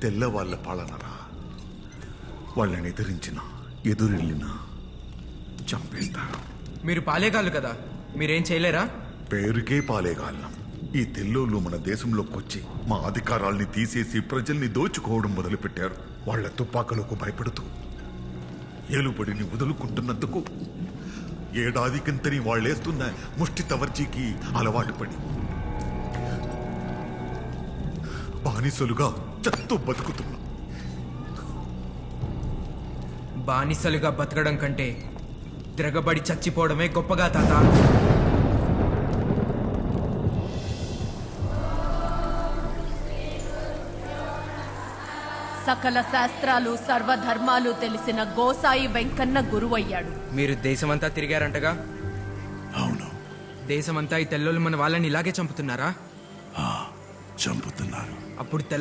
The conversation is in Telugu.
తెల్లవాళ్ళ పాలనరా. వాళ్ళని ఎదురెళ్ళినా చంపేస్తారు. మీరు పాలేగాళ్ళు కదా, మీరేం చేయలేరా? పేరుకే పాలేగాళ్ళం. ఈ తెల్లోళ్ళు మన దేశంలోకి వచ్చి మా అధికారాల్ని తీసేసి ప్రజల్ని దోచుకోవడం మొదలుపెట్టారు. వాళ్ల తుపాకులకు భయపడుతూ ఏలుబడిని వదులుకుంటున్నందుకు ఏడాదికింతని వాళ్ళేస్తున్న ముష్టి తవర్జీకి అలవాటు పడి బానిసలుగా చస్తూ బతుకుతున్నాం. బానిసలుగా బతకడం కంటే తిరగబడి చచ్చిపోవడమే గొప్పగా తాత. సకల శాస్త్రాలు సర్వధర్మాలు తెలిసిన గోసాయి వెంకన్న గురువయ్యాడు. మీరు దేశమంతా తిరిగారంటగా? అవును, దేశమంతా ఈ తెల్లోళ్ళు మన వాళ్ళని ఇలాగే చంపుతున్నారా? చంపుతున్నారు. అప్పుడు